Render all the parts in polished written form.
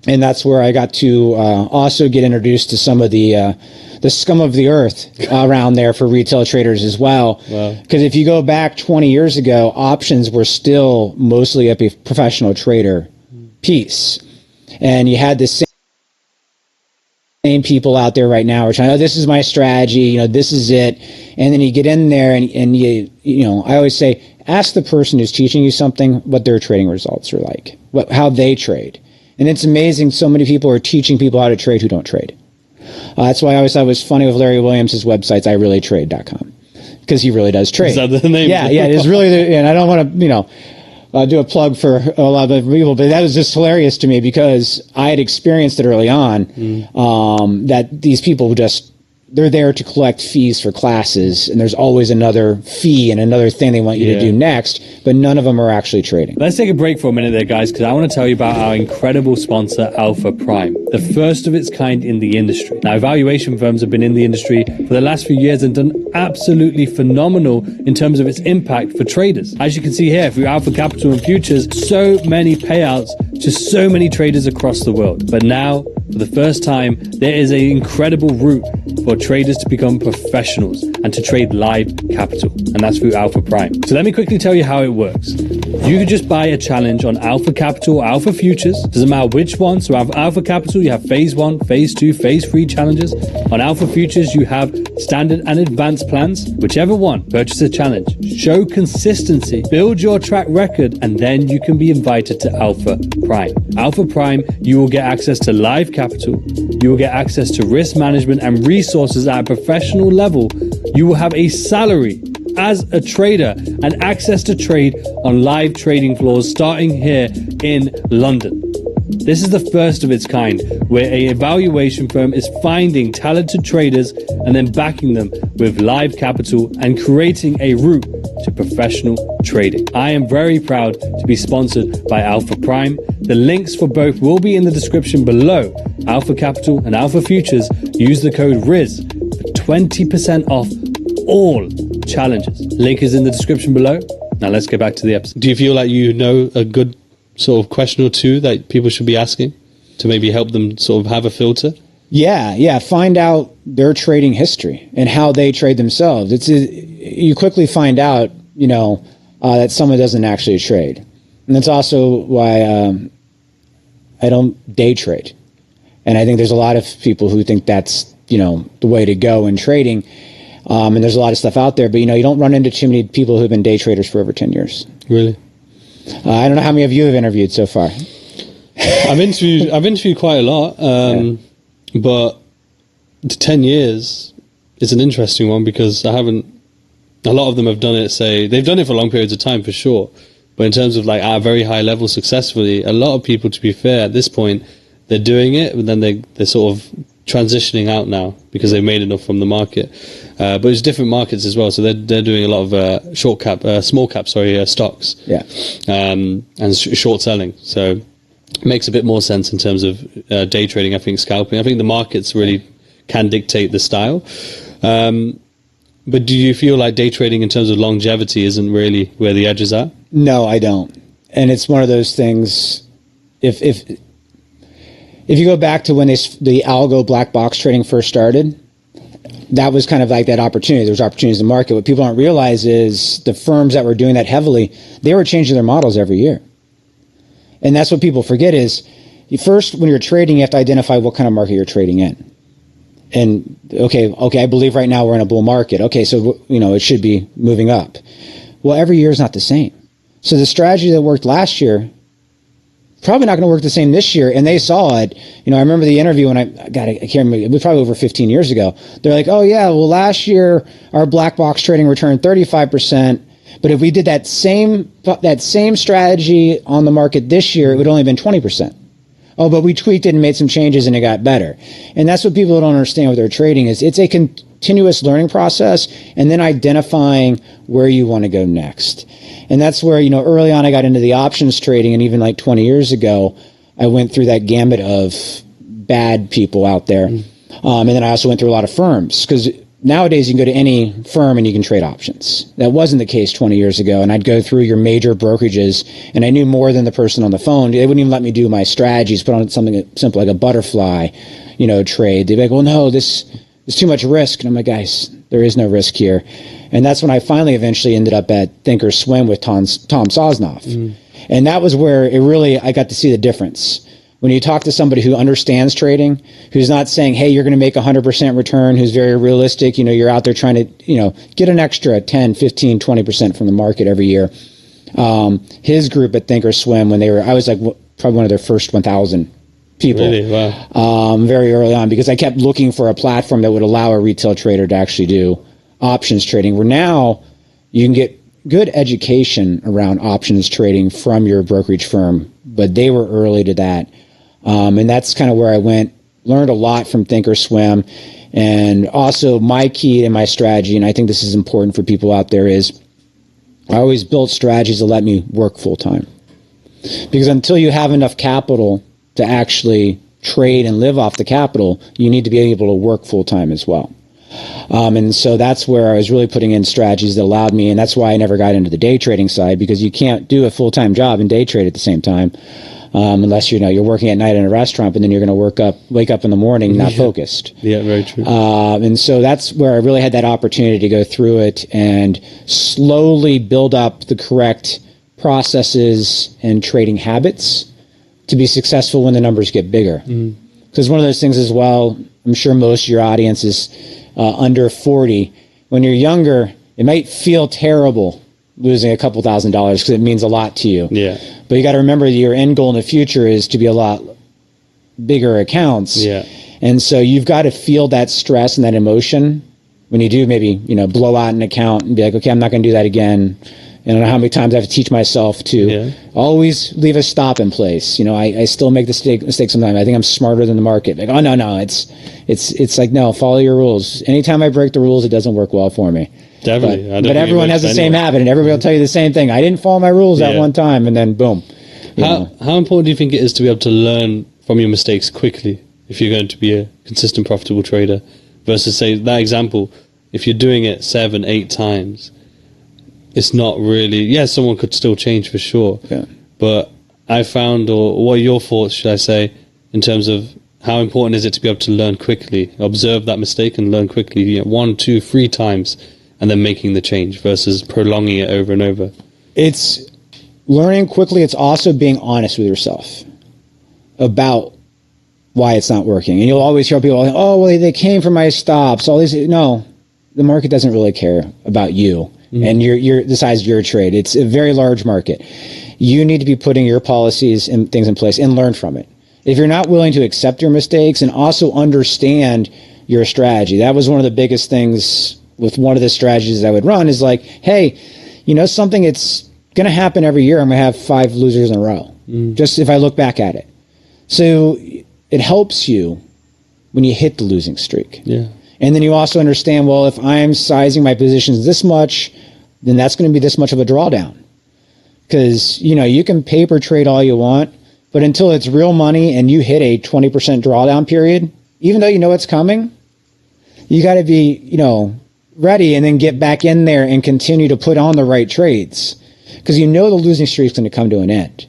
And that's where I got to also get introduced to some of the scum of the earth around there for retail traders as well. Because if you go back 20 years ago, options were still mostly a professional trader piece. And you had the same people out there right now are trying, oh, this is my strategy, this is it. And then you get in there and I always say, ask the person who's teaching you something what their trading results are like, how they trade. And it's amazing. So many people are teaching people how to trade who don't trade. That's why I always thought it was funny with Larry Williams' websites, ireallytrade.com, because he really does trade. Is that the name? Yeah, it is really, and I don't want to, do a plug for a lot of people, but that was just hilarious to me because I had experienced it early on, that these people they're there to collect fees for classes, and there's always another fee and another thing they want you to do next, but none of them are actually trading. Let's take a break for a minute there, guys, because I want to tell you about our incredible sponsor, Alpha Prime, the first of its kind in the industry. Now, evaluation firms have been in the industry for the last few years and done absolutely phenomenal in terms of its impact for traders. As you can see here, through Alpha Capital and Futures, so many payouts to so many traders across the world. But now, for the first time, there is an incredible route for traders to become professionals and to trade live capital, and that's through Alpha Prime. So let me quickly tell you how it works. You could just buy a challenge on Alpha Capital or Alpha Futures, doesn't matter which one. So Alpha Capital, you have phase 1, phase 2, phase 3 challenges. On Alpha Futures, you have standard and advanced plans. Whichever one, purchase a challenge, show consistency, build your track record, and then you can be invited to Alpha Prime. Alpha Prime, you will get access to live capital, you will get access to risk management and resources at a professional level. You will have a salary as a trader and access to trade on live trading floors starting here in London. This is the first of its kind, where an evaluation firm is finding talented traders and then backing them with live capital and creating a route to professional trading. I am very proud to be sponsored by Alpha Prime. The links for both will be in the description below. Alpha Capital and Alpha Futures, use the code RIZ for 20% off all challenges. Link is in the description below. Now let's get back to the episode. Do you feel like you know a good sort of question or two that people should be asking to maybe help them sort of have a filter? Yeah. Find out their trading history and how they trade themselves. You quickly find out, that someone doesn't actually trade. And that's also why I don't day trade. And I think there's a lot of people who think that's, the way to go in trading. And there's a lot of stuff out there, but you don't run into too many people who've been day traders for over 10 years. Really? I don't know how many of you have interviewed so far. I've interviewed quite a lot, but 10 years is an interesting one because a lot of them have done it, they've done it for long periods of time for sure. But in terms of at a very high level successfully, a lot of people, to be fair, at this point, they're doing it, but then they're sort of transitioning out now because they've made enough from the market. But it's different markets as well. So they're doing a lot of small cap stocks. Yeah. And short selling. So it makes a bit more sense in terms of day trading. I think scalping. I think the markets really can dictate the style. But do you feel like day trading in terms of longevity isn't really where the edge is at? No, I don't. And it's one of those things. If you go back to when the algo black box trading first started, that was kind of like that opportunity. There was opportunities in the market. What people don't realize is the firms that were doing that heavily, they were changing their models every year. And that's what people forget is, first, when you're trading, you have to identify what kind of market you're trading in. And, okay, I believe right now we're in a bull market. Okay, so, it should be moving up. Well, every year is not the same. So the strategy that worked last year, probably not going to work the same this year. And they saw it. I remember the interview when I can't remember, it was probably over 15 years ago. They're like, oh yeah, well last year our black box trading returned 35%. But if we did that same strategy on the market this year, it would only have been 20%. Oh, but we tweaked it and made some changes and it got better. And that's what people don't understand with their trading is it's a continuous learning process and then identifying where you want to go next. And that's where, early on I got into the options trading, and even 20 years ago, I went through that gamut of bad people out there. And then I also went through a lot of firms because nowadays you can go to any firm and you can trade options. That wasn't the case 20 years ago. And I'd go through your major brokerages and I knew more than the person on the phone. They wouldn't even let me do my strategies, put on something simple like a butterfly, trade. They'd be like, well, no, this is too much risk. And I'm like, guys, there is no risk here. And that's when I finally eventually ended up at Thinkorswim with Tom Sosnoff. And that was where I got to see the difference. When you talk to somebody who understands trading, who's not saying, hey, you're going to make 100% return, who's very realistic, you're out there trying to, get an extra 10, 15, 20% from the market every year. His group at Thinkorswim, I was like probably one of their first 1,000 people. Really? Wow. Very early on, because I kept looking for a platform that would allow a retail trader to actually do options trading, where now you can get good education around options trading from your brokerage firm, but they were early to that. And that's kind of where I learned a lot from Thinkorswim. And also my key and my strategy, and I think this is important for people out there, is I always built strategies that let me work full time. Because until you have enough capital to actually trade and live off the capital, you need to be able to work full time as well. And so that's where I was really putting in strategies that allowed me, and that's why I never got into the day trading side, because you can't do a full-time job and day trade at the same time, unless you're working at night in a restaurant, and then you're going to wake up in the morning not focused. Yeah, very true. And so that's where I really had that opportunity to go through it and slowly build up the correct processes and trading habits to be successful when the numbers get bigger. Because one of those things as well, I'm sure most of your audience is under 40. When you're younger, it might feel terrible losing a couple $1,000 because it means a lot to you. Yeah. But you got to remember your end goal in the future is to be a lot bigger accounts. Yeah. And so you've got to feel that stress and that emotion when you do maybe, blow out an account and be like, okay, I'm not going to do that again. And I don't know how many times I have to teach myself to always leave a stop in place. I still make the mistake sometimes. I think I'm smarter than the market. Like, oh, no. It's like, no, follow your rules. Anytime I break the rules, it doesn't work well for me. Definitely. But everyone has the same habit, and everybody will tell you the same thing. I didn't follow my rules at one time, and then boom. How important do you think it is to be able to learn from your mistakes quickly if you're going to be a consistent, profitable trader, versus, say, that example, if you're doing it 7, 8 times, it's not really, someone could still change for sure. Yeah. But I found, or what are your thoughts, should I say, in terms of how important is it to be able to learn quickly, observe that mistake and learn quickly, 1, 2, 3 times, and then making the change versus prolonging it over and over? It's learning quickly. It's also being honest with yourself about why it's not working. And you'll always hear people, oh, well, they came from my stops. All these, no, the market doesn't really care about you. And you're the size of your trade. It's a very large market. You need to be putting your policies and things in place and learn from it. If you're not willing to accept your mistakes and also understand your strategy, that was one of the biggest things with one of the strategies I would run is like, hey, something, it's going to happen every year. I'm going to have 5 losers in a row, just if I look back at it. So it helps you when you hit the losing streak. Yeah. And then you also understand, well, if I'm sizing my positions this much, then that's going to be this much of a drawdown. Because, you can paper trade all you want, but until it's real money and you hit a 20% drawdown period, even though you know it's coming, you got to be, ready and then get back in there and continue to put on the right trades. Because the losing streak is going to come to an end.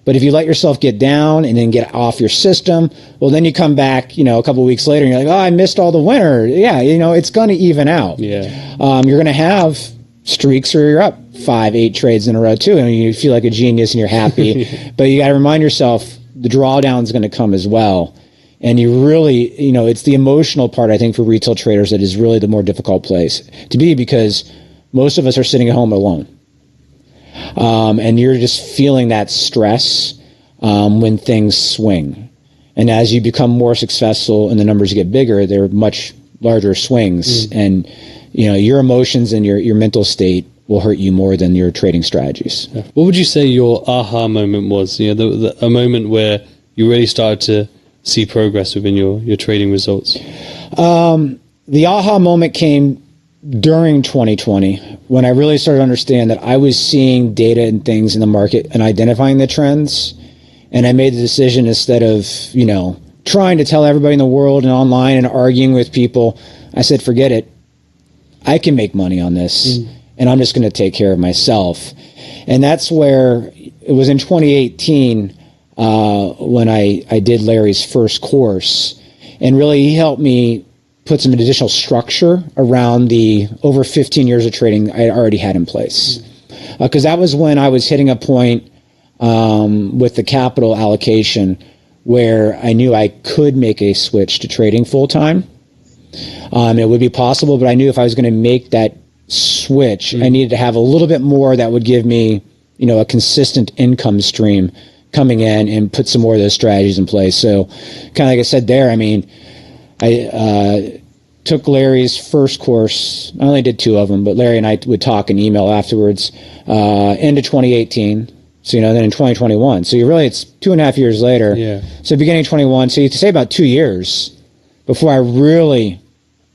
But if you let yourself get down and then get off your system, well, then you come back, a couple of weeks later and you're like, oh, I missed all the winter. Yeah, it's going to even out. Yeah. You're going to have streaks where you're up 5, 8 trades in a row too. And you feel like a genius and you're happy. But you got to remind yourself the drawdown is going to come as well. And you really, it's the emotional part, I think, for retail traders that is really the more difficult place to be, because most of us are sitting at home alone. And you're just feeling that stress when things swing. And as you become more successful and the numbers get bigger, they're much larger swings. And your emotions and your mental state will hurt you more than your trading strategies. Yeah. What would you say your aha moment was? A moment where you really started to see progress within your trading results? The aha moment came during 2020, when I really started to understand that I was seeing data and things in the market and identifying the trends. And I made the decision, instead of, trying to tell everybody in the world and online and arguing with people, I said, forget it. I can make money on this, and I'm just going to take care of myself. And that's where it was in 2018 when I did Larry's first course, and really he helped me put some additional structure around the over 15 years of trading I already had in place. Because that was when I was hitting a point with the capital allocation where I knew I could make a switch to trading full time. It would be possible, but I knew if I was going to make that switch, I needed to have a little bit more that would give me, a consistent income stream coming in and put some more of those strategies in place. So kind of like I said there, I took Larry's first course. I only did 2 of them, but Larry and I would talk and email afterwards, into 2018. So, then in 2021. So it's 2.5 years later. Yeah. So beginning of 21. So you have to say about 2 years before I really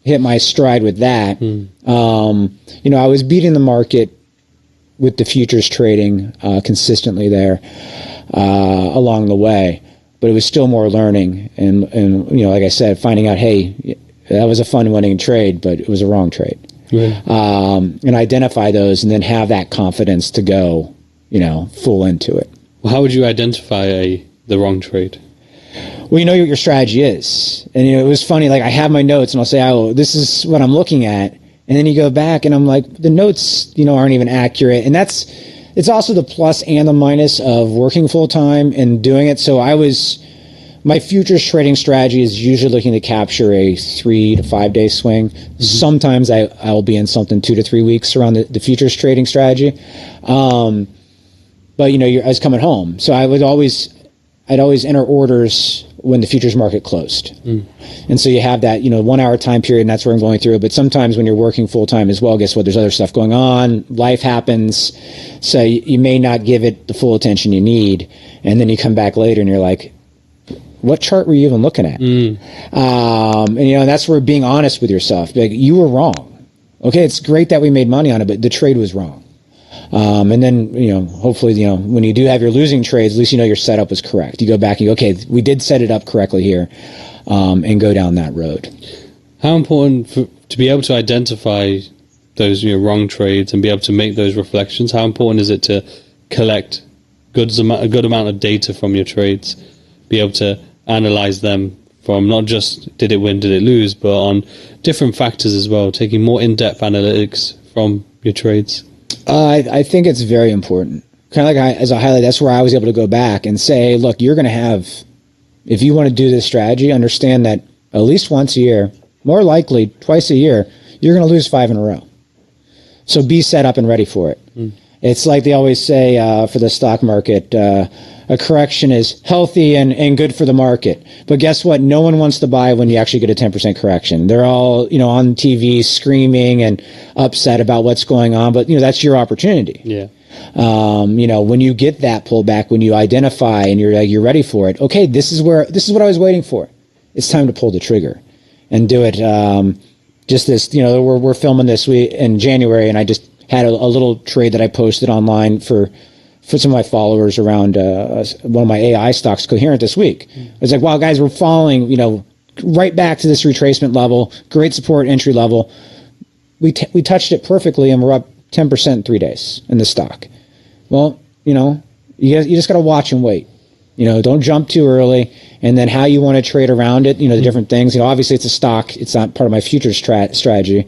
hit my stride with that. I was beating the market with the futures trading consistently there along the way, but it was still more learning. And like I said, finding out, hey, that was a fun winning trade, but it was a wrong trade. Right. And identify those and then have that confidence to go, full into it. Well, how would you identify the wrong trade? Well, you know what your strategy is. And, it was funny, like I have my notes and I'll say, oh, this is what I'm looking at. And then you go back and I'm like, the notes, aren't even accurate. And it's also the plus and the minus of working full time and doing it. So my futures trading strategy is usually looking to capture a 3 to 5 day swing. Sometimes I'll be in something 2 to 3 weeks around the futures trading strategy. But I was coming home, so I'd always enter orders when the futures market closed. And so you have that 1 hour time period, and that's where I'm going through it. But sometimes when you're working full time as well, guess what? There's other stuff going on. Life happens, so you may not give it the full attention you need, and then you come back later and you're like, what chart were you even looking at? And that's where being honest with yourself, like, you were wrong. Okay, it's great that we made money on it, but the trade was wrong. And then, hopefully, when you do have your losing trades, at least your setup was correct. You go back and you go, okay, we did set it up correctly here, and go down that road. How important to be able to identify those wrong trades and be able to make those reflections? How important is it to collect a good amount of data from your trades, be able to analyze them from not just did it win, did it lose, but on different factors as well, taking more in-depth analytics from your trades? I think it's very important. Kind of like as a highlight, that's where I was able to go back and say, look, you're going to have, if you want to do this strategy, understand that at least once a year, more likely twice a year, you're going to lose 5 in a row. So be set up and ready for it. It's like they always say for the stock market, a correction is healthy and good for the market. But guess what? No one wants to buy when you actually get a 10% correction. They're all, on TV screaming and upset about what's going on. But, that's your opportunity. Yeah. When you get that pullback, when you identify and you're ready for it. Okay, this is what I was waiting for. It's time to pull the trigger and do it. Just this, we're filming this week in January, and I just had a little trade that I posted online for some of my followers around one of my AI stocks, Coherent, this week. I was like, wow, guys, we're falling, right back to this retracement level, great support entry level. We touched it perfectly, and we're up 10% in 3 days in the stock. Well, you just got to watch and wait. Don't jump too early. And then how you want to trade around it, the different things. Obviously it's a stock. It's not part of my futures strategy.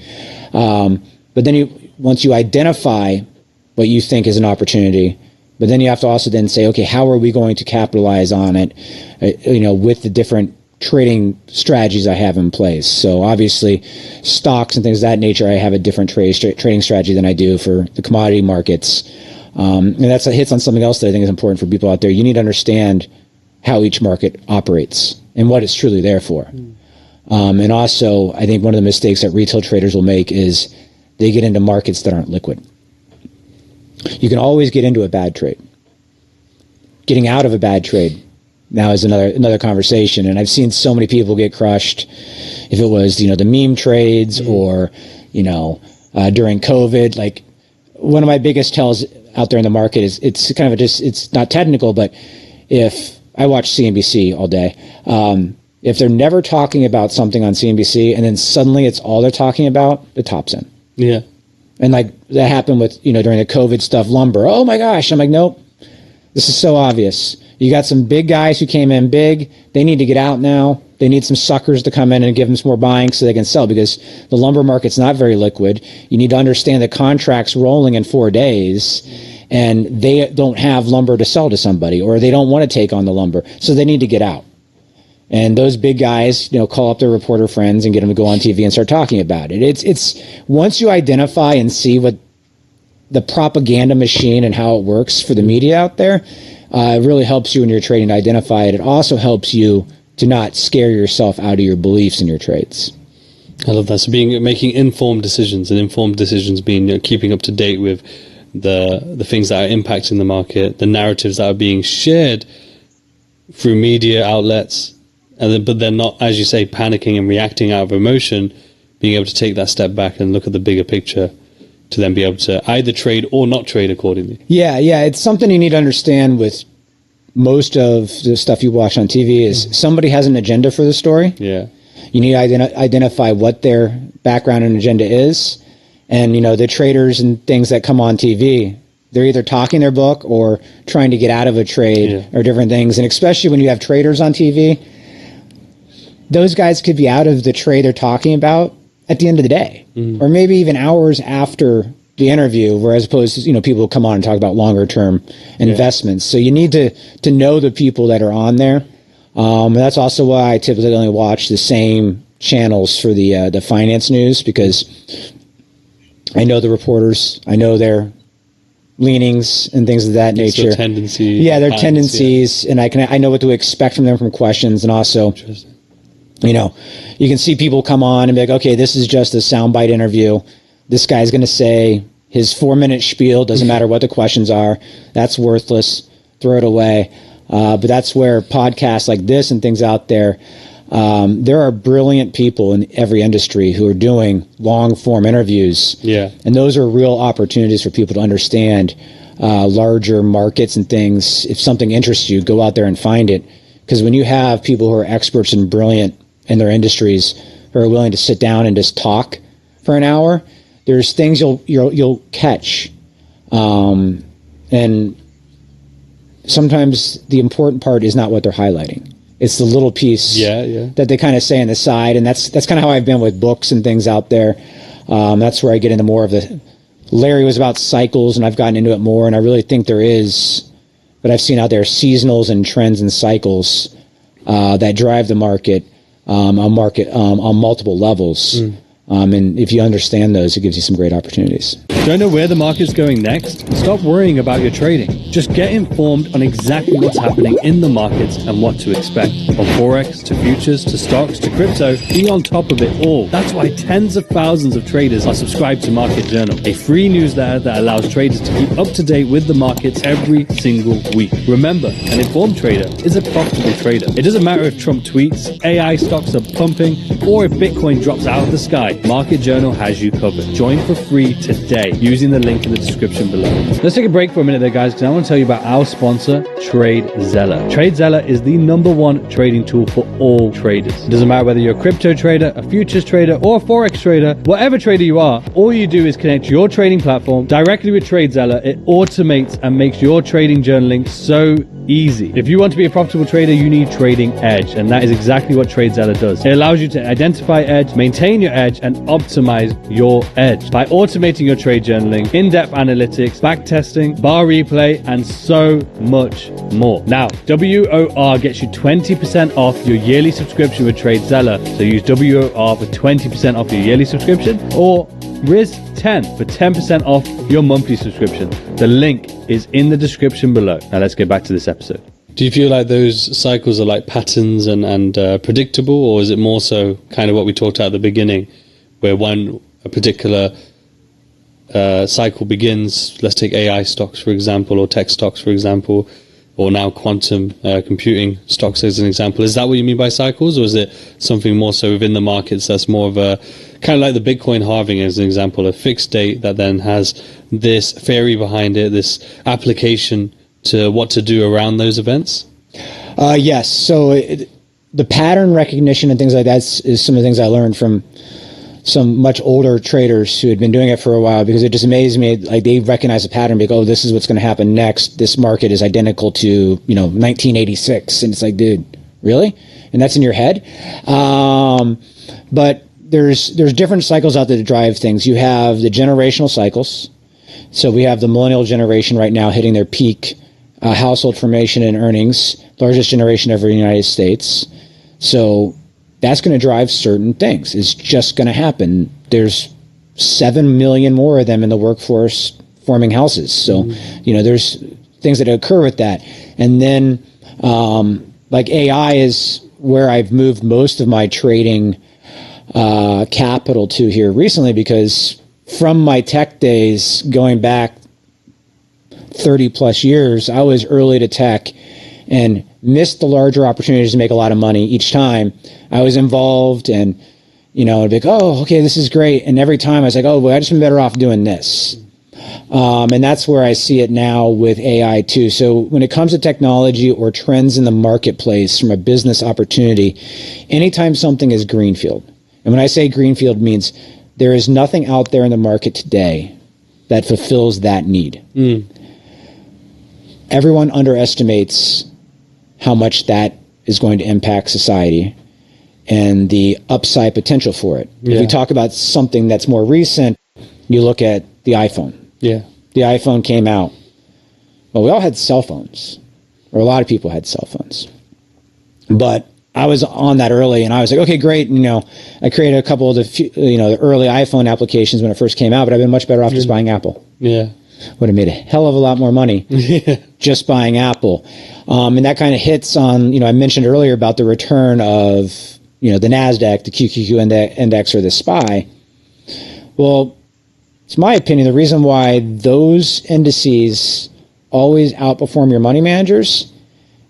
But then once you identify what you think is an opportunity, but then you have to also then say, okay, how are we going to capitalize on it, with the different trading strategies I have in place. So obviously stocks and things of that nature, I have a different trading strategy than I do for the commodity markets. And that hits on something else that I think is important for people out there. You need to understand how each market operates and what it's truly there for. And also, I think one of the mistakes that retail traders will make is they get into markets that aren't liquid. You can always get into a bad trade. Getting out of a bad trade now is another conversation. And I've seen so many people get crushed. If it was, the meme trades or, during COVID, like one of my biggest tells out there in the market is it's kind of it's not technical, but if I watch CNBC all day, if they're never talking about something on CNBC and then suddenly it's all they're talking about, the top's in. Yeah. And like that happened with, during the COVID stuff, lumber. Oh my gosh. I'm like, nope, this is so obvious. You got some big guys who came in big. They need to get out now. They need some suckers to come in and give them some more buying so they can sell, because the lumber market's not very liquid. You need to understand the contract's rolling in 4 days, and they don't have lumber to sell to somebody, or they don't want to take on the lumber. So they need to get out. And those big guys, call up their reporter friends and get them to go on TV and start talking about it. It's once you identify and see what the propaganda machine and how it works for the media out there, it really helps you when you're trading to identify it. It also helps you to not scare yourself out of your beliefs in your trades. I love that. So making informed decisions, and informed decisions being keeping up to date with the things that are impacting the market, the narratives that are being shared through media outlets, but they're not, as you say, panicking and reacting out of emotion, being able to take that step back and look at the bigger picture to then be able to either trade or not trade accordingly. Yeah. It's something you need to understand with most of the stuff you watch on TV is somebody has an agenda for the story. Yeah. You need to identify what their background and agenda is. And, the traders and things that come on TV, they're either talking their book or trying to get out of a trade or different things. And especially when you have traders on TV, those guys could be out of the trade they're talking about at the end of the day, or maybe even hours after the interview, whereas opposed to, people who come on and talk about longer term investments. So you need to know the people that are on there. And that's also why I typically only watch the same channels for the finance news, because I know the reporters, I know their leanings and things of that nature. Their tendencies. Yeah, their tendencies, and I know what to expect from them from questions, and also, you can see people come on and be like, okay, this is just a soundbite interview. This guy's going to say his 4-minute spiel, doesn't matter what the questions are. That's worthless. Throw it away. But that's where podcasts like this and things out there, there are brilliant people in every industry who are doing long form interviews. Yeah. And those are real opportunities for people to understand larger markets and things. If something interests you, go out there and find it. Because when you have people who are experts and brilliant in their industries who are willing to sit down and just talk for an hour, there's things you'll catch, and sometimes the important part is not what they're highlighting. It's the little piece that they kind of say on the side, and that's kind of how I've been with books and things out there. That's where I get into more of the. Larry was about cycles, and I've gotten into it more, and I really think there is, what I've seen out there, seasonals and trends and cycles that drive the market on multiple levels. And if you understand those, it gives you some great opportunities. Don't know where the market's going next? Stop worrying about your trading. Just get informed on exactly what's happening in the markets and what to expect. From Forex to futures to stocks to crypto, be on top of it all. That's why tens of thousands of traders are subscribed to Market Journal, a free newsletter that allows traders to keep up to date with the markets every single week. Remember, an informed trader is a profitable trader. It doesn't matter if Trump tweets, AI stocks are pumping, or if Bitcoin drops out of the sky. Market Journal has you covered. Join for free today using the link in the description below. Let's take a break for a minute there, guys, because I want to tell you about our sponsor, TradeZeller. TradeZeller is the #1 trading tool for all traders. It doesn't matter whether you're a crypto trader, a futures trader, or a Forex trader. Whatever trader you are, all you do is connect your trading platform directly with TradeZeller. It automates and makes your trading journaling so easy. If you want to be a profitable trader, you need Trading Edge, and that is exactly what TradeZeller does. It allows you to identify edge, maintain your edge, and optimize your edge by automating your trade journaling, in-depth analytics, backtesting, bar replay, and so much more. Now, WOR gets you 20% off your yearly subscription with TradeZeller. So use WOR for 20% off your yearly subscription, or RIZ10 for 10% off your monthly subscription. The link is in the description below. Now let's get back to this episode. Do you feel like those cycles are like patterns and predictable, or is it more so kind of what we talked about at the beginning, where when a particular cycle begins, let's take AI stocks, for example, or tech stocks, for example, or now quantum computing stocks as an example. Is that what you mean by cycles, or is it something more so within the markets that's more of a, kind of like the Bitcoin halving as an example, a fixed date that then has this theory behind it, this application to what to do around those events? Yes. So the pattern recognition and things like that is some of the things I learned from some much older traders who had been doing it for a while, because it just amazed me. Like, they recognize a pattern, like, oh, this is what's going to happen next. This market is identical to, 1986. And it's like, dude, really? And that's in your head? But there's different cycles out there to drive things. You have the generational cycles. So we have the millennial generation right now hitting their peak household formation and earnings, largest generation ever in the United States. So that's going to drive certain things. It's just going to happen. There's 7 million more of them in the workforce forming houses. So, there's things that occur with that. And then, like, AI is where I've moved most of my trading capital to here recently, because from my tech days going back 30 plus years, I was early to tech and missed the larger opportunities to make a lot of money each time. I was involved, and, I'd be like, oh, okay, this is great. And every time I was like, oh, well, I just been better off doing this. And that's where I see it now with AI too. So when it comes to technology or trends in the marketplace from a business opportunity, anytime something is greenfield, and when I say greenfield, means there is nothing out there in the market today that fulfills that need. Everyone underestimates how much that is going to impact society and the upside potential for it. If we talk about something that's more recent, you look at the iPhone. Yeah. The iPhone came out. Well, we all had cell phones, or a lot of people had cell phones. But I was on that early, and I was like, okay, great. I created a couple of the early iPhone applications when it first came out, but I've been much better off just buying Apple. Yeah. Would have made a hell of a lot more money just buying Apple. And that kind of hits on, I mentioned earlier about the return of, the NASDAQ, the QQQ index, or the SPY. Well, it's my opinion, the reason why those indices always outperform your money managers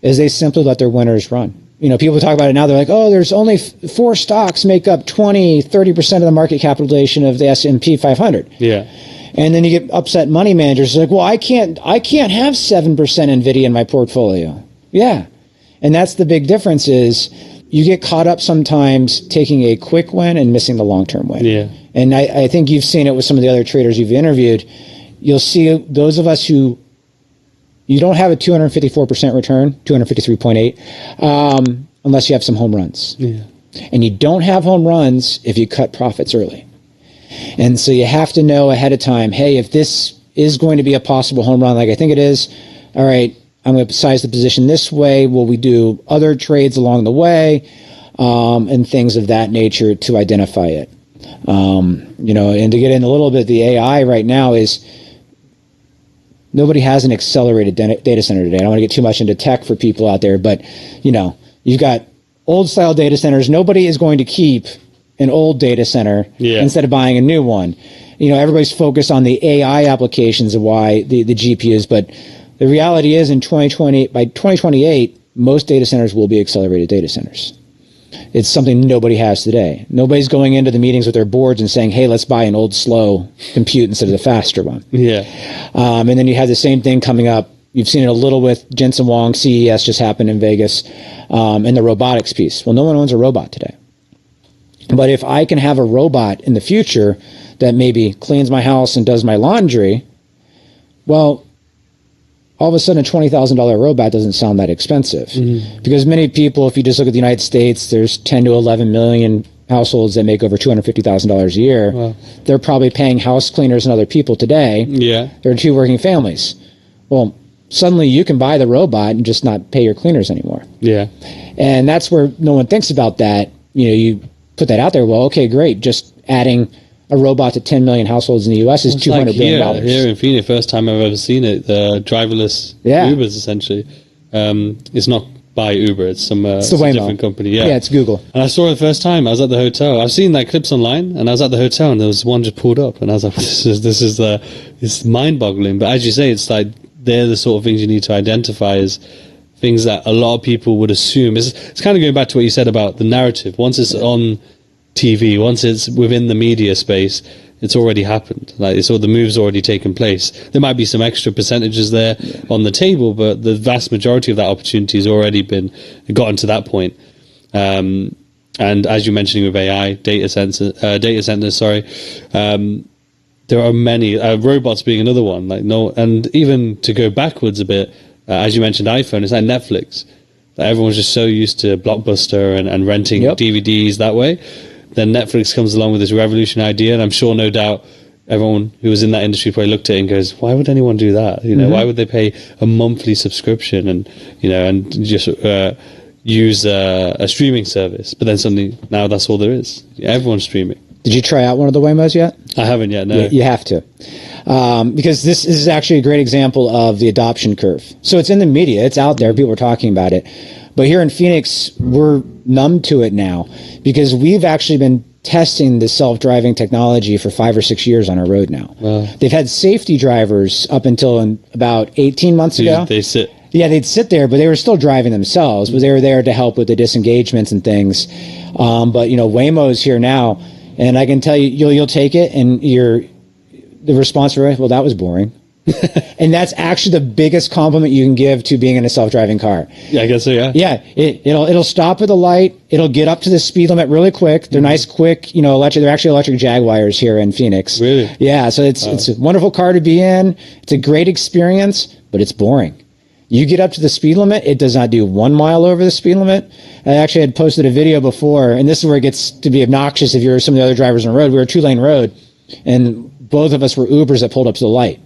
is they simply let their winners run. People talk about it now. They're like, oh, there's only 4 stocks make up 20-30% of the market capitalization of the S&P 500. Yeah. And then you get upset money managers like, well, I can't have 7% NVIDIA in my portfolio. Yeah. And that's the big difference, is you get caught up sometimes taking a quick win and missing the long-term win. Yeah. And I think you've seen it with some of the other traders you've interviewed. You'll see those of us who, you don't have a 254% return, 253.8, unless you have some home runs. Yeah. And you don't have home runs if you cut profits early. And so you have to know ahead of time, hey, if this is going to be a possible home run, like I think it is, all right, I'm going to size the position this way. Will we do other trades along the way, and things of that nature to identify it? And to get in a little bit, the AI right now is, nobody has an accelerated data center today. I don't want to get too much into tech for people out there, but, you've got old style data centers. Nobody is going to keep an old data center instead of buying a new one. Everybody's focused on the AI applications of why the GPUs, but the reality is by 2028, most data centers will be accelerated data centers. It's something nobody has today. Nobody's going into the meetings with their boards and saying, hey, let's buy an old slow compute instead of the faster one. Yeah. And then you have the same thing coming up. You've seen it a little with Jensen Huang. CES just happened in Vegas, and the robotics piece. Well, no one owns a robot today. But if I can have a robot in the future that maybe cleans my house and does my laundry, well, all of a sudden a $20,000 robot doesn't sound that expensive. Because many people, if you just look at the United States, there's 10 to 11 million households that make over $250,000 a year. Wow. They're probably paying house cleaners and other people today. Yeah. There are 2 working families. Well, suddenly you can buy the robot and just not pay your cleaners anymore. Yeah. And that's where no one thinks about that. You put that out there. Well, okay, great. Just adding a robot to 10 million households in the U.S. is $200 billion. Here in Phoenix, first time I've ever seen it, the driverless Ubers, essentially. It's not by Uber, it's a different company. Yeah, it's Google. And I saw it the first time. I was at the hotel. I've seen like clips online, and I was at the hotel, and there was one just pulled up, and I was like, it's mind-boggling. But as you say, it's like they're the sort of things you need to identify as things that a lot of people would assume. It's kind of going back to what you said about the narrative. Once it's on TV, once it's within the media space, it's already happened. Like the move's already taken place. There might be some extra percentages there on the table, but the vast majority of that opportunity has already been gotten to that point. And And as you're mentioning with AI, data centers, there are many, robots being another one. And even to go backwards a bit, as you mentioned iPhone, it's like Netflix. Everyone's just so used to Blockbuster and renting DVDs that way. Then Netflix comes along with this revolutionary idea, and I'm sure, no doubt, everyone who was in that industry probably looked at it and goes, "Why would anyone do that? Why would they pay a monthly subscription and just use a streaming service?" But then suddenly, now that's all there is. Everyone's streaming. Did you try out one of the Waymos yet? I haven't yet. No, you have to, because this is actually a great example of the adoption curve. So it's in the media, it's out there, people are talking about it. But here in Phoenix, we're numb to it now because we've actually been testing the self-driving technology for 5 or 6 years on our road now. Wow. They've had safety drivers up until about 18 months ago. They sit. Yeah, they'd sit there, but they were still driving themselves. But they were there to help with the disengagements and things. But Waymo's here now, and I can tell you, you'll take it, and the response rate, well, that was boring. And that's actually the biggest compliment you can give to being in a self-driving car. Yeah, I guess so. Yeah. Yeah, it'll stop at the light. It'll get up to the speed limit really quick. They're nice, quick. Electric. They're actually electric Jaguars here in Phoenix. Really? Yeah. So it's a wonderful car to be in. It's a great experience, but it's boring. You get up to the speed limit, it does not do 1 mile over the speed limit. I actually had posted a video before, and this is where it gets to be obnoxious if you're some of the other drivers on the road. We were a 2-lane road, and both of us were Ubers that pulled up to the light.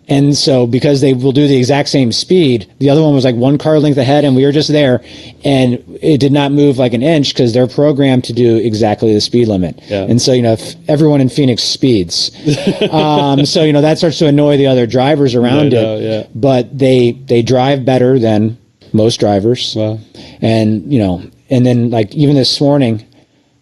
And so because they will do the exact same speed, the other one was like 1 car length ahead, and we were just there, and it did not move like an inch because they're programmed to do exactly the speed limit. Yeah. And so, if everyone in Phoenix speeds. So, that starts to annoy the other drivers around it. Yeah. But they drive better than most drivers. Wow. And, and then like even this morning,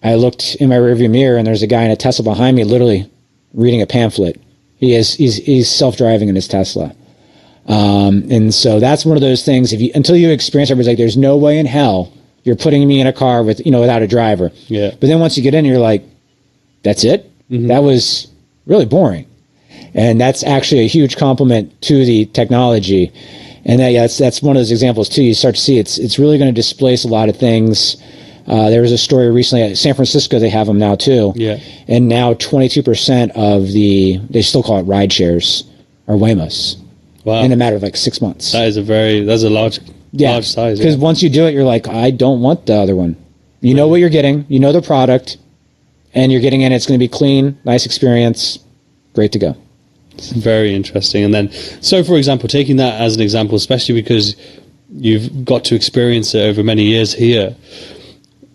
I looked in my rearview mirror and there's a guy in a Tesla behind me literally reading a pamphlet. He's self-driving in his Tesla. And so that's one of those things, until you experience it, everybody's like, there's no way in hell you're putting me in a car with, without a driver. Yeah. But then once you get in, you're like, that's it? Mm-hmm. That was really boring. And that's actually a huge compliment to the technology. And that's one of those examples too. You start to see it's really going to displace a lot of things. There was a story recently at San Francisco, they have them now too. Yeah. And now 22% of they still call it ride shares, are Waymos. Wow. In a matter of like 6 months. That's a large size. Because once you do it, you're like, I don't want the other one. You know what you're getting, the product, and you're getting in, it's going to be clean, nice experience, great to go. It's very interesting. And then, so for example, taking that as an example, especially because you've got to experience it over many years here,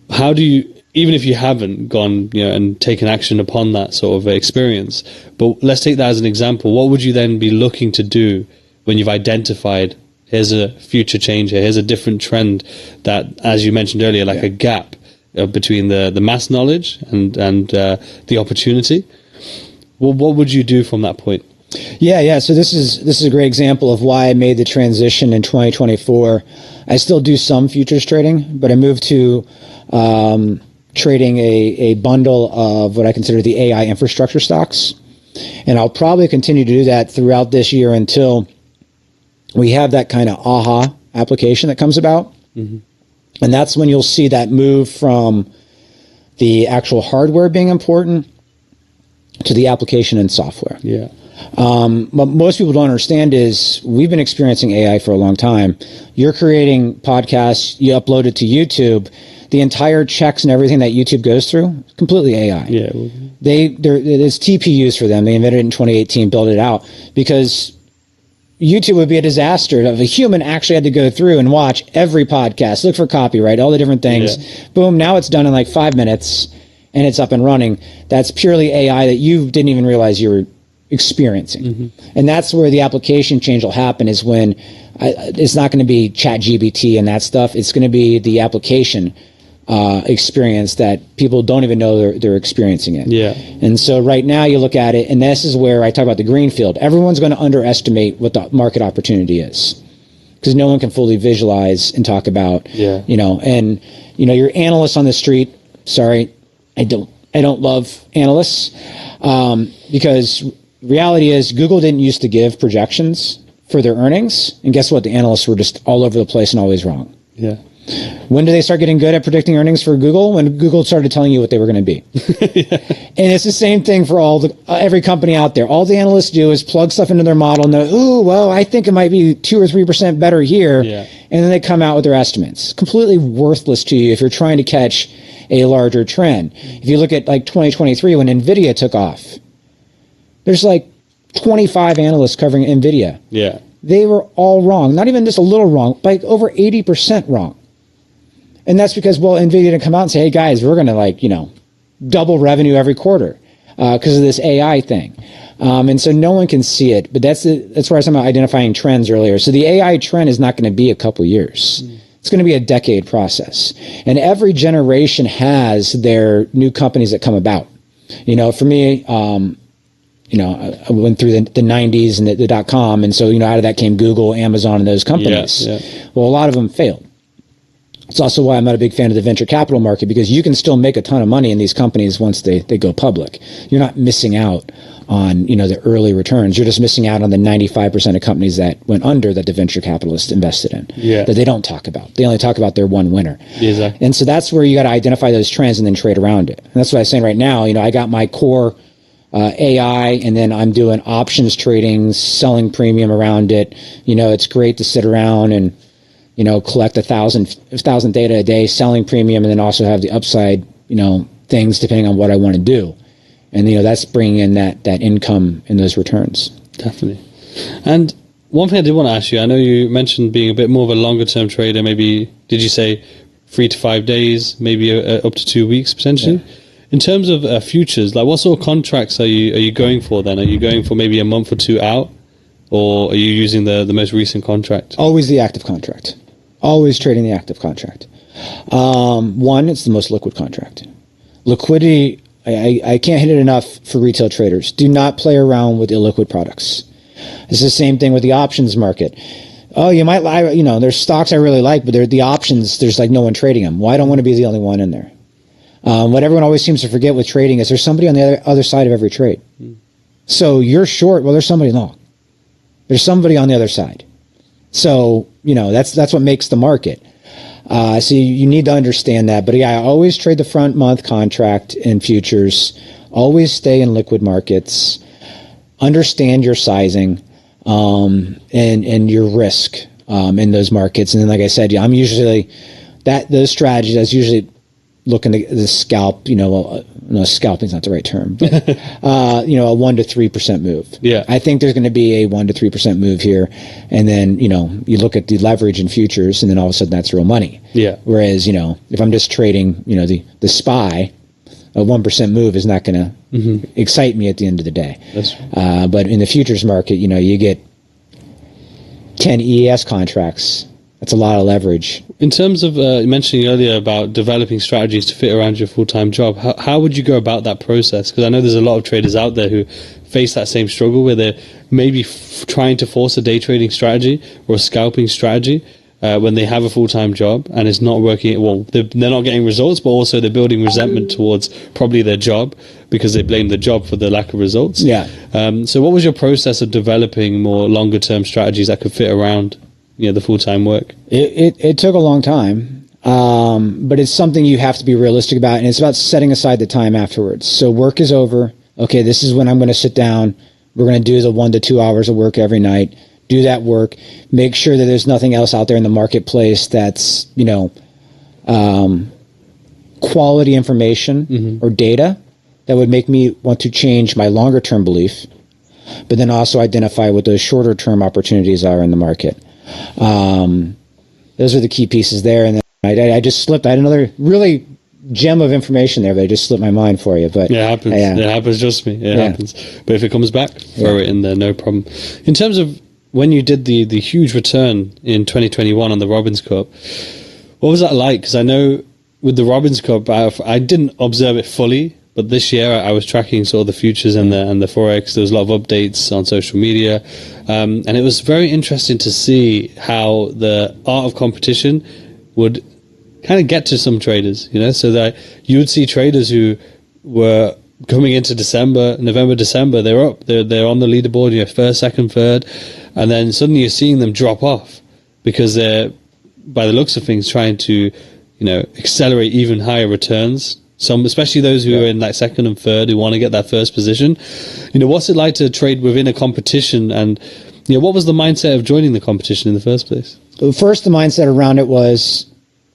how do you, even if you haven't gone, and taken action upon that sort of experience, but let's take that as an example, what would you then be looking to do when you've identified, here's a future change here, here's a different trend that, as you mentioned earlier, like a gap between the mass knowledge and the opportunity? Well, what would you do from that point? Yeah. So this is a great example of why I made the transition in 2024. I still do some futures trading, but I moved to trading a bundle of what I consider the AI infrastructure stocks. And I'll probably continue to do that throughout this year until we have that kind of aha application that comes about. Mm-hmm. And that's when you'll see that move from the actual hardware being important to the application and software. Yeah. What most people don't understand is we've been experiencing AI for a long time. You're creating podcasts, you upload it to YouTube. The entire checks and everything that YouTube goes through, completely AI. Yeah. It's TPUs for them. They invented it in 2018, built it out, because YouTube would be a disaster if a human actually had to go through and watch every podcast, look for copyright, all the different things. Yeah. Boom, now it's done in like 5 minutes and it's up and running. That's purely AI that you didn't even realize you were experiencing. Mm-hmm. And that's where the application change will happen, is when it's not going to be ChatGPT and that stuff. It's going to be the application experience that people don't even know they're experiencing it. Yeah. And so right now you look at it, and this is where I talk about the green field. Everyone's going to underestimate what the market opportunity is, because no one can fully visualize and talk about, your analysts on the street. Sorry, I don't love analysts, because reality is Google didn't used to give projections for their earnings, and guess what? The analysts were just all over the place and always wrong. Yeah. When did they start getting good at predicting earnings for Google? When Google started telling you what they were going to be. And it's the same thing for every company out there. All the analysts do is plug stuff into their model and go, "Ooh, well, I think it might be 2 or 3% better here." Yeah. And then they come out with their estimates. Completely worthless to you if you're trying to catch a larger trend. If you look at like 2023 when Nvidia took off, there's like 25 analysts covering Nvidia. Yeah. They were all wrong. Not even just a little wrong, like over 80% wrong. And that's because, well, Nvidia didn't come out and say, "Hey guys, we're going to double revenue every quarter because of this AI thing." And so no one can see it, but that's where I was talking about identifying trends earlier. So the AI trend is not going to be a couple years. It's going to be a decade process. And every generation has their new companies that come about. For me, I went through the 90s and the .com. And so, out of that came Google, Amazon, and those companies. Yeah. Well, a lot of them failed. It's also why I'm not a big fan of the venture capital market, because you can still make a ton of money in these companies once they go public. You're not missing out on, the early returns. You're just missing out on the 95% of companies that went under that the venture capitalists invested in, that they don't talk about. They only talk about their one winner. Exactly. And so that's where you got to identify those trends and then trade around it. And that's what I was saying right now. I got my core AI, and then I'm doing options trading, selling premium around it. It's great to sit around and collect 1,000 data a day, selling premium, and then also have the upside, things depending on what I want to do. And, that's bringing in that income and those returns. Definitely. And one thing I did want to ask you, I know you mentioned being a bit more of a longer term trader, maybe, did you say 3 to 5 days, maybe up to 2 weeks potentially? Yeah. In terms of futures, like what sort of contracts are you going for then? Are you going for maybe a month or two out? Or are you using the most recent contract? Always the active contract. Always trading the active contract. One, it's the most liquid contract. Liquidity, I can't hit it enough for retail traders. Do not play around with illiquid products. It's the same thing with the options market. Oh, you might lie, there's stocks I really like, but the options, there's like no one trading them. Well, I don't want to be the only one in there. What everyone always seems to forget with trading is there's somebody on the other side of every trade. So you're short, well, there's somebody long. There's somebody on the other side. So, that's what makes the market. So you need to understand that. But yeah, I always trade the front month contract in futures. Always stay in liquid markets. Understand your sizing and your risk in those markets. And then, like I said, I'm usually those strategies. That's usually looking to the scalp. No, scalping's not the right term, but a 1 to 3% move. Yeah, I think there's going to be a 1 to 3% move here, and then you look at the leverage in futures, and then all of a sudden that's real money. Yeah. Whereas if I'm just trading, the SPY, a 1% move is not going to excite me at the end of the day. That's but in the futures market, you get 10 ES contracts. That's a lot of leverage. In terms of mentioning earlier about developing strategies to fit around your full-time job, how would you go about that process? Because I know there's a lot of traders out there who face that same struggle where they're maybe trying to force a day trading strategy or a scalping strategy when they have a full-time job and it's not working. Well, they're not getting results, but also they're building resentment towards probably their job because they blame the job for the lack of results. Yeah. So what was your process of developing more longer-term strategies that could fit around the full-time work? It took a long time, but it's something you have to be realistic about, and it's about setting aside the time afterwards. So work is over. Okay, this is when I'm going to sit down. We're going to do the 1 to 2 hours of work every night. Do that work. Make sure that there's nothing else out there in the marketplace that's, quality information or data that would make me want to change my longer-term belief, but then also identify what those shorter-term opportunities are in the market. Those are the key pieces there. And then I just slipped. I had another really gem of information there, but I just slipped my mind for you. But it happens. It happens. Trust me. It happens. But if it comes back, throw it in there. No problem. In terms of when you did the huge return in 2021 on the Robbins Cup, what was that like? Because I know with the Robbins Cup, I didn't observe it fully. But this year, I was tracking sort of the futures and the Forex. There was a lot of updates on social media. And it was very interesting to see how the art of competition would kind of get to some traders, so that you would see traders who were coming into November, December, they're up, they're on the leaderboard, first, second, third. And then suddenly you're seeing them drop off because they're by the looks of things, trying to, accelerate even higher returns. Some, especially those who are in like second and third, who want to get that first position. What's it like to trade within a competition? And, what was the mindset of joining the competition in the first place? First, the mindset around it was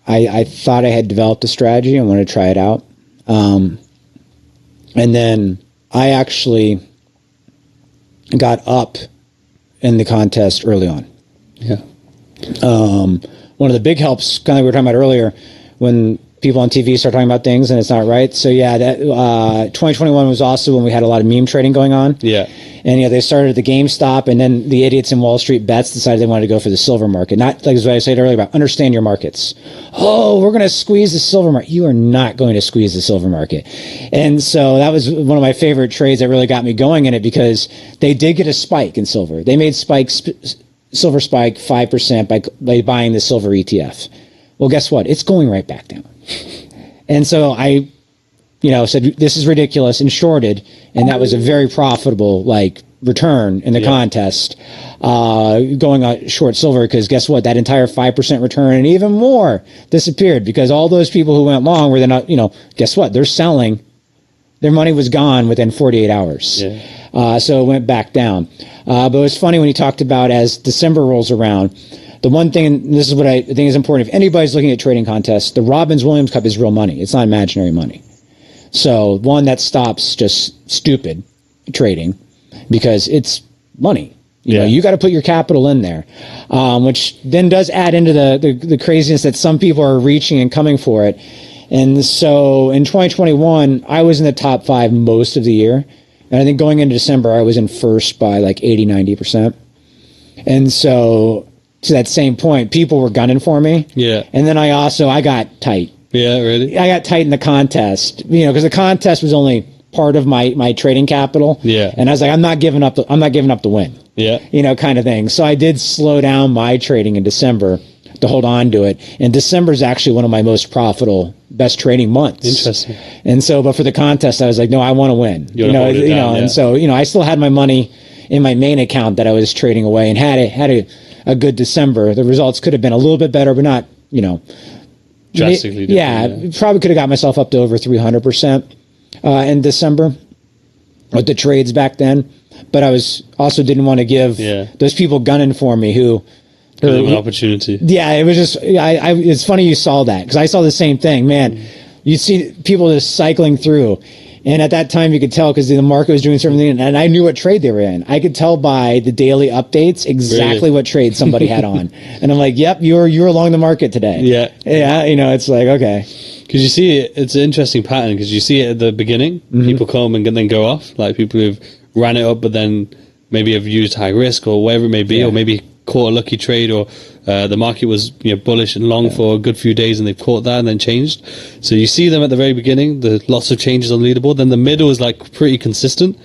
I thought I had developed a strategy and wanted to try it out. And then I actually got up in the contest early on. Yeah. One of the big helps, kind of like we were talking about earlier, when people on TV start talking about things and it's not right. So yeah, that 2021 was also when we had a lot of meme trading going on. Yeah. And they started at the GameStop, and then the idiots in Wall Street bets decided they wanted to go for the silver market. Not like what I said earlier about understand your markets. Oh, we're going to squeeze the silver market. You are not going to squeeze the silver market. And so that was one of my favorite trades that really got me going in it, because they did get a spike in silver. They made silver spike 5% by buying the silver ETF. Well, guess what? It's going right back down. And so I, said, this is ridiculous, and shorted. And that was a very profitable, return in the contest, going on short silver, because guess what? That entire 5% return and even more disappeared, because all those people who went long were then not, guess what? They're selling. Their money was gone within 48 hours. Yeah. So it went back down. But it was funny when you talked about as December rolls around, the one thing, and this is what I think is important, if anybody's looking at trading contests, the Robbins-Williams Cup is real money. It's not imaginary money. So one that stops just stupid trading, because it's money. You got to put your capital in there, which then does add into the craziness that some people are reaching and coming for it. And so in 2021, I was in the top 5 most of the year. And I think going into December, I was in first by 80, 90%. And so to that same point, people were gunning for me. Yeah. And then I got tight. Yeah, really? I got tight in the contest, because the contest was only part of my trading capital. Yeah. And I was like, I'm not giving up the win. Yeah. Kind of thing. So I did slow down my trading in December to hold on to it. And December is actually one of my most profitable, best trading months. Interesting. And so, but for the contest, I was like, no, I want to win. And so, I still had my money in my main account that I was trading away, and had a good December. The results could have been a little bit better, but not, drastically different. Yeah, probably could have got myself up to over 300% in December with the trades back then. But I was also didn't want to give those people gunning for me who an opportunity. Yeah, it was just it's funny you saw that, because I saw the same thing. Man, you see people just cycling through. And at that time, you could tell, because the market was doing something, and I knew what trade they were in. I could tell by the daily updates exactly what trade somebody had on. And I'm like, yep, you're along the market today. Yeah. Yeah, it's like, okay. Because you see it's an interesting pattern, because you see it at the beginning. Mm-hmm. People come and then go off, like people who've ran it up, but then maybe have used high risk or whatever it may be, or maybe caught a lucky trade, or the market was bullish and long for a good few days, and they've caught that and then changed. So you see them at the very beginning, the lots of changes on the leaderboard. Then the middle is pretty consistent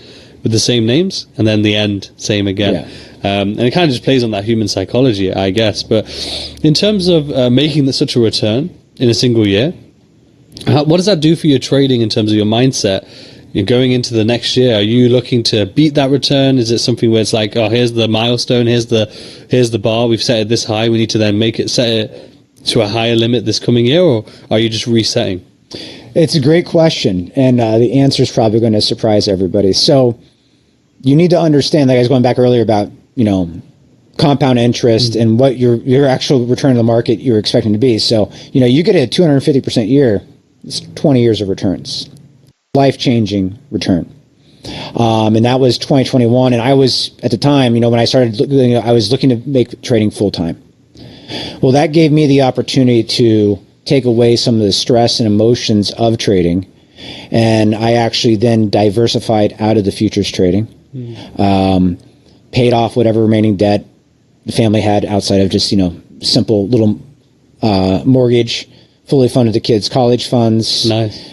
with the same names, and then the end same again. Yeah. And it kind of just plays on that human psychology, I guess. But in terms of making such a return in a single year, what does that do for your trading in terms of your mindset? You're going into the next year. Are you looking to beat that return? Is it something where it's like, oh, here's the milestone, here's the bar, we've set it this high, we need to then set it to a higher limit this coming year, or are you just resetting? It's a great question, and the answer is probably going to surprise everybody. So you need to understand, like I was going back earlier about, compound interest and what your actual return to the market you're expecting to be. So, you get a 250% year, it's 20 years of returns. Life-changing return. And that was 2021. And I was, at the time, when I started, I was looking to make trading full-time. Well, that gave me the opportunity to take away some of the stress and emotions of trading. And I actually then diversified out of the futures trading, paid off whatever remaining debt the family had outside of just, simple little mortgage, fully funded the kids' college funds. Nice.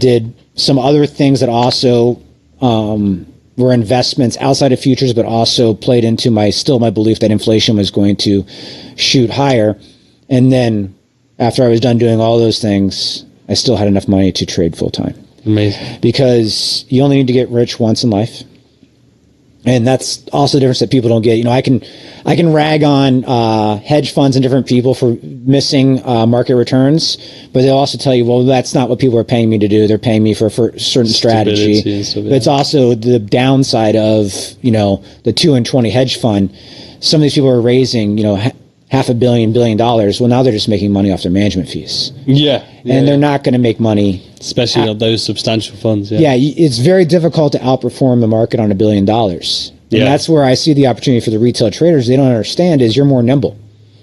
Did some other things that also were investments outside of futures, but also played into my belief that inflation was going to shoot higher. And then after I was done doing all those things, I still had enough money to trade full time. Amazing. Because you only need to get rich once in life. And that's also the difference that people don't get. You know, I can rag on hedge funds and different people for missing market returns, but they'll also tell you, well, that's not what people are paying me to do. They're paying me for a certain strategy. But it's also the downside of, you know, the 2 and 20 hedge fund. Some of these people are raising, you know, $500 million, $1 billion. Well, now they're just making money off their management fees. And they're not going to make money. Especially on those substantial funds. Yeah, it's very difficult to outperform the market on $1 billion. And that's where I see the opportunity for the retail traders. They don't understand is you're more nimble.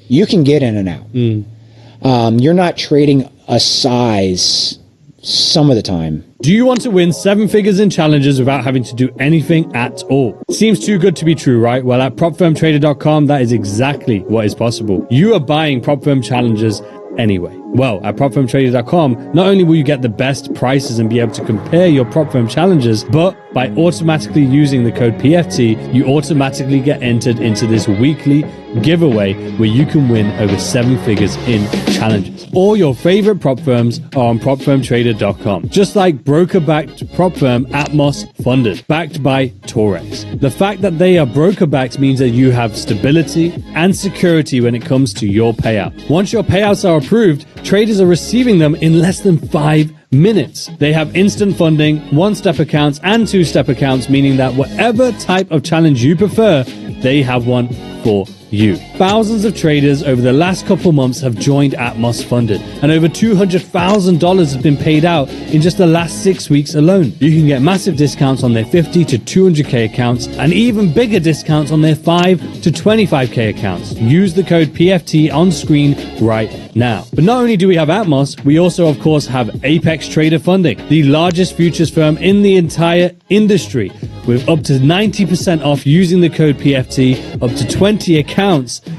You can get in and out. You're not trading a size some of the time. Do you want to win 7 figures in challenges without having to do anything at all? Seems too good to be true, right? Well, at propfirmtrader.com, that is exactly what is possible. You are buying prop firm challenges anyway. Well, at propfirmtrader.com, not only will you get the best prices and be able to compare your prop firm challenges, but by automatically using the code PFT, you automatically get entered into this weekly giveaway where you can win over 7 figures in challenges. All your favorite prop firms are on propfirmtrader.com, just like broker-backed prop firm Atmos Funded, backed by Torex. The fact that they are broker-backed means that you have stability and security when it comes to your payout. Once your payouts are approved, traders are receiving them in less than 5 minutes. They have instant funding, 1-step accounts, and 2-step accounts, meaning that whatever type of challenge you prefer, they have one for you. Thousands of traders over the last couple months have joined Atmos Funded, and over $200,000 has been paid out in just the last 6 weeks alone. You can get massive discounts on their 50 to 200k accounts, and even bigger discounts on their 5 to 25k accounts. Use the code PFT on screen right now. But not only do we have Atmos, we also of course have Apex Trader Funding, the largest futures firm in the entire industry, with up to 90% off using the code PFT, up to 20 accounts,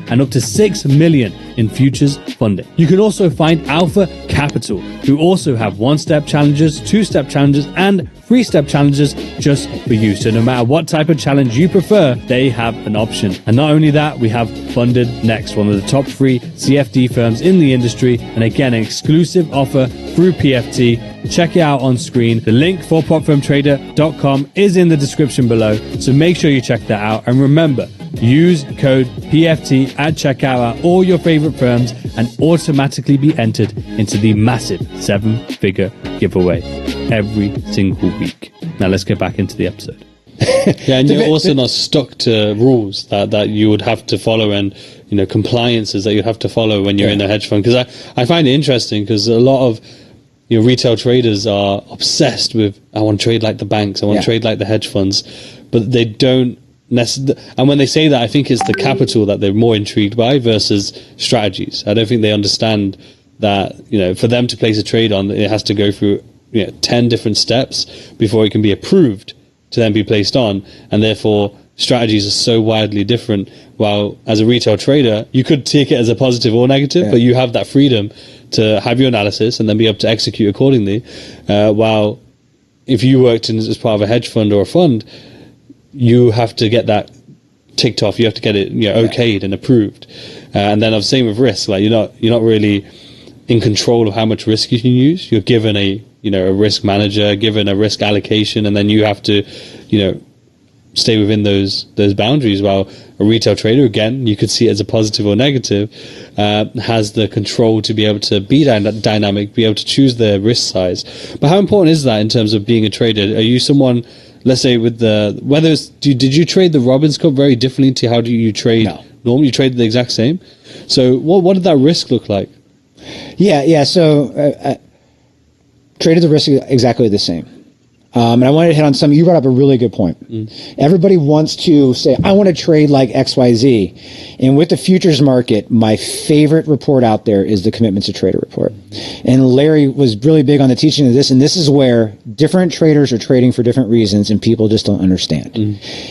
and up to 6 million in futures funding. You can also find Alpha Capital, who also have 1-step challenges, 2-step challenges, and 3-step challenges just for you. So no matter what type of challenge you prefer, they have an option. And not only that, we have Funded Next, one of the top 3 CFD firms in the industry, and again, an exclusive offer through PFT. Check it out on screen. The link for propfirmtrader.com is in the description below, so make sure you check that out. And remember, use code PFT at checkout at all your favorite firms and automatically be entered into the massive 7-figure giveaway every single week. Now let's get back into the episode. And you're also not stuck to rules that you would have to follow, and you know, compliances that you have to follow when you're in a hedge fund. Because I find it interesting because a lot of retail traders are obsessed with, I want to trade like the banks, I want to trade like the hedge funds, but they don't necessarily. And when they say that, I think it's the capital that they're more intrigued by versus strategies. I don't think they understand that, for them to place a trade on, it has to go through 10 different steps before it can be approved to then be placed on, and therefore strategies are so widely different. While as a retail trader, you could take it as a positive or negative, but you have that freedom to have your analysis and then be able to execute accordingly. While if you worked as part of a hedge fund or a fund, you have to get that ticked off. You have to get it okayed and approved. And then I'm saying with risk, like you're not really in control of how much risk you can use. You're given a risk manager, given a risk allocation, and then you have to stay within those boundaries. While a retail trader, again, you could see it as a positive or negative, has the control to be able to be dynamic, be able to choose their risk size. But how important is that in terms of being a trader? Are you someone, let's say with did you trade the Robbins Cup very differently to how do you trade? No. Normally you trade the exact same. So what did that risk look like? Yeah. So traded the risk exactly the same. And I wanted to hit on something. You brought up a really good point. Everybody wants to say, I want to trade like XYZ. And with the futures market, my favorite report out there is the Commitment to Trader report. And Larry was really big on the teaching of this. And this is where different traders are trading for different reasons and people just don't understand.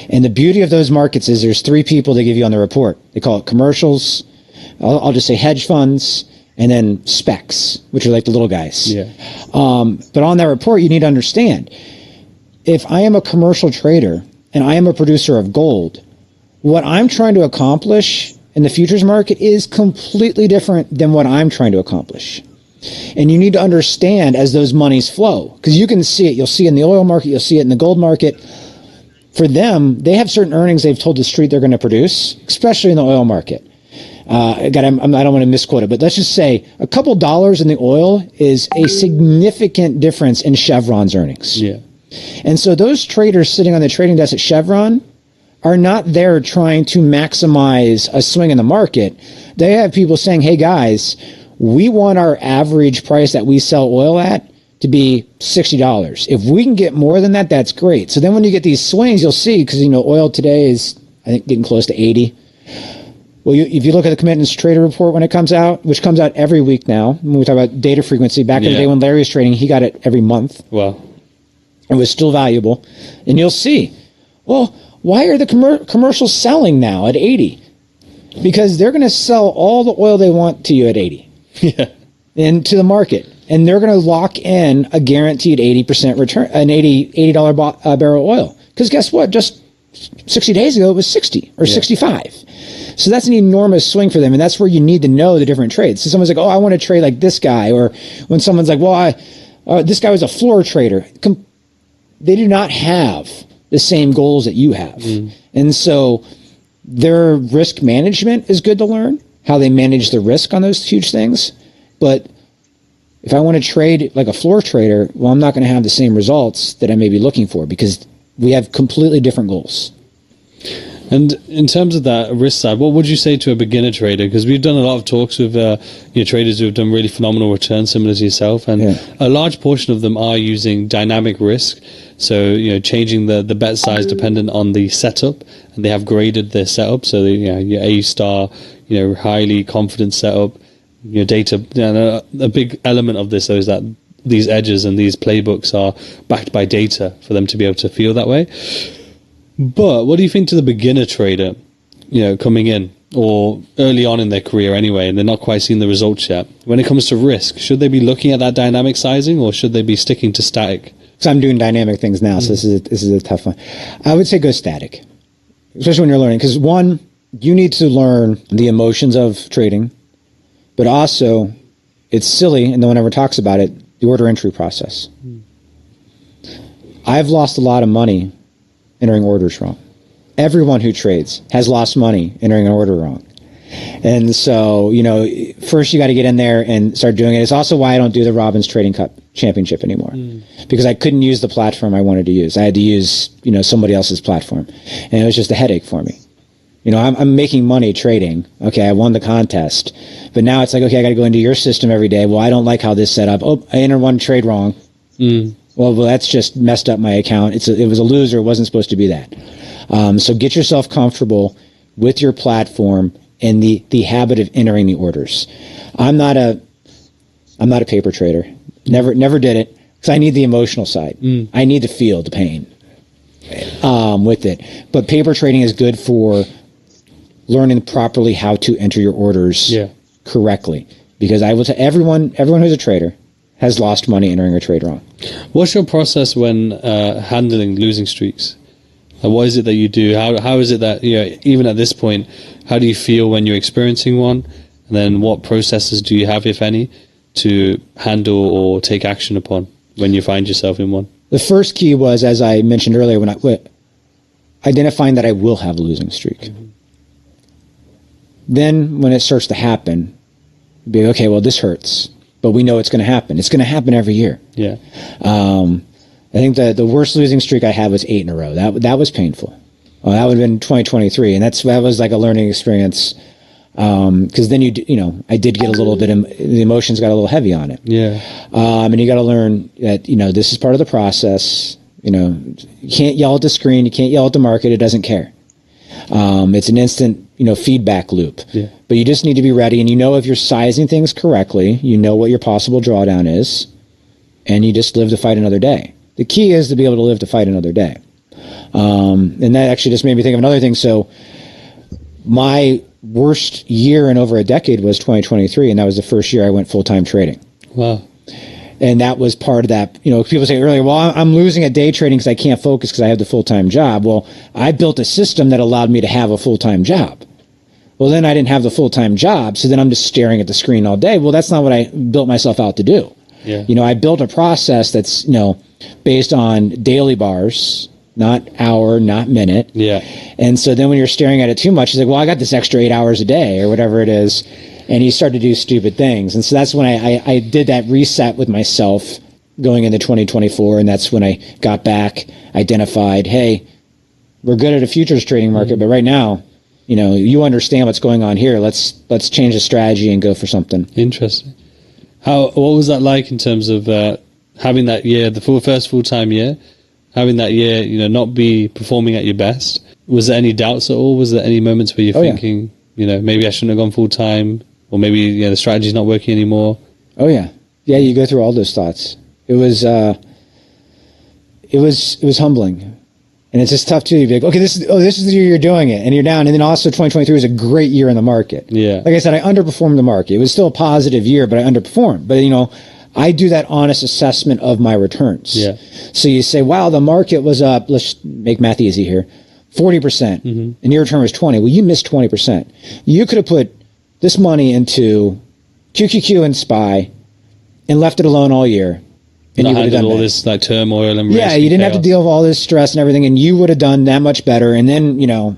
And the beauty of those markets is there's 3 people they give you on the report. They call it commercials. I'll just say hedge funds, and then specs, which are like the little guys. But on that report, you need to understand, if I am a commercial trader and I am a producer of gold, what I'm trying to accomplish in the futures market is completely different than what I'm trying to accomplish. And you need to understand as those monies flow, because you can see it. You'll see it in the oil market. You'll see it in the gold market. for them, they have certain earnings they've told the street they're going to produce, especially in the oil market. Again, I don't want to misquote it, but let's just say a couple dollars in the oil is a significant difference in Chevron's earnings. Yeah. And so those traders sitting on the trading desk at Chevron are not there trying to maximize a swing in the market. They have people saying, hey guys, we want our average price that we sell oil at to be $60. If we can get more than that, that's great. So then when you get these swings, you'll see, because oil today is, I think, getting close to 80. Well, if you look at the Commitments Trader report when it comes out, which comes out every week now, when we talk about data frequency, back in the day when Larry was trading, he got it every month. Wow. It was still valuable. And you'll see, well, why are the commercials selling now at 80? Because they're going to sell all the oil they want to you at 80. Yeah. Into the market. And they're going to lock in a guaranteed 80% return, an $80 barrel oil. Because guess what? Just 60 days ago, it was 60 or 65. So that's an enormous swing for them. And that's where you need to know the different trades. So someone's like, oh, I want to trade like this guy. Or when someone's like, well, this guy was a floor trader. They do not have the same goals that you have. And so their risk management is good to learn, how they manage the risk on those huge things. But if I want to trade like a floor trader, well, I'm not going to have the same results that I may be looking for because we have completely different goals. And in terms of that risk side, what would you say to a beginner trader? Because we've done a lot of talks with traders who have done really phenomenal returns, similar to yourself, and a large portion of them are using dynamic risk. So changing the bet size dependent on the setup, and they have graded their setup. So your A star, highly confident setup. Your data, a big element of this though is that these edges and these playbooks are backed by data for them to be able to feel that way. But what do you think to the beginner trader, coming in or early on in their career anyway, and they're not quite seeing the results yet? When it comes to risk, should they be looking at that dynamic sizing or should they be sticking to static? So I'm doing dynamic things now, so this is a tough one. I would say go static, especially when you're learning, because one, you need to learn the emotions of trading. But also, it's silly, and no one ever talks about it, the order entry process. I've lost a lot of money entering orders wrong. Everyone who trades has lost money entering an order wrong. And so, first you got to get in there and start doing it. It's also why I don't do the Robbins Trading Cup Championship anymore, because I couldn't use the platform I wanted to use. I had to use, somebody else's platform, and it was just a headache for me. I'm making money trading. Okay, I won the contest. But now it's like, okay, I got to go into your system every day. Well, I don't like how this set up. Oh, I entered one trade wrong. Well, that's just messed up my account. It was a loser. It wasn't supposed to be that. So get yourself comfortable with your platform and the habit of entering the orders. I'm not a paper trader. Never did it because I need the emotional side. I need to feel the pain with it. But paper trading is good for learning properly how to enter your orders correctly. Because I will tell everyone who's a trader has lost money entering a trade wrong. What's your process when handling losing streaks? What is it that you do? How is it that, even at this point, how do you feel when you're experiencing one? And then what processes do you have, if any, to handle or take action upon when you find yourself in one? The first key was, as I mentioned earlier, when I quit, identifying that I will have a losing streak. Then when it starts to happen, be okay, well, this hurts, but we know it's going to happen. It's going to happen every year. Yeah. I think that the worst losing streak I had was 8 in a row. That was painful. That would have been 2023, and that was like a learning experience. Because then I did get a little bit, the emotions got a little heavy on it. Yeah. And you got to learn that, this is part of the process. You can't yell at the screen. You can't yell at the market. It doesn't care. It's an instant, feedback loop. Yeah. But you just need to be ready. And if you're sizing things correctly, you know what your possible drawdown is, and you just live to fight another day. The key is to be able to live to fight another day. And that actually just made me think of another thing. So my worst year in over a decade was 2023, and that was the first year I went full-time trading. Wow. And that was part of that. People say earlier, well, I'm losing at day trading because I can't focus because I have the full-time job. Well, I built a system that allowed me to have a full-time job. Well, then I didn't have the full-time job, so then I'm just staring at the screen all day. Well, that's not what I built myself out to do. Yeah. I built a process that's, based on daily bars, not hour, not minute. Yeah. And so then when you're staring at it too much, it's like, well, I got this extra 8 hours a day or whatever it is. And you start to do stupid things. And so that's when I did that reset with myself going into 2024. And that's when I got back, identified, hey, we're good at a futures trading market, but right now, you know, you understand what's going on here. Let's change the strategy and go for something. Interesting. What was that like in terms of having that year, the first full-time year, having that year, you know, not be performing at your best? Was there any doubts at all? Was there any moments where you're thinking, you know, maybe I shouldn't have gone full-time, or maybe, you know, the strategy's not working anymore? Oh yeah. Yeah, you go through all those thoughts. It was humbling. And it's just tough too. You'd be like, okay, this is the year you're doing it, and you're down. And then also 2023 was a great year in the market. Yeah. Like I said, I underperformed the market. It was still a positive year, but I underperformed. But you know, I do that honest assessment of my returns. Yeah. So you say, wow, the market was up. Let's make math easy here, 40%, and your return was 20. Well, you missed 20%. You could have put this money into QQQ and SPY and left it alone all year. And Not you would have done all that. this like turmoil and risk. Yeah, you didn't have to chaos. deal with all this stress and everything, and you would have done that much better. And then, you know,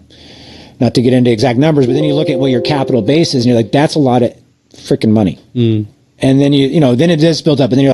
not to get into exact numbers, but then you look at what your capital base is, and you're like, that's a lot of freaking money. And then then it just built up, and then you're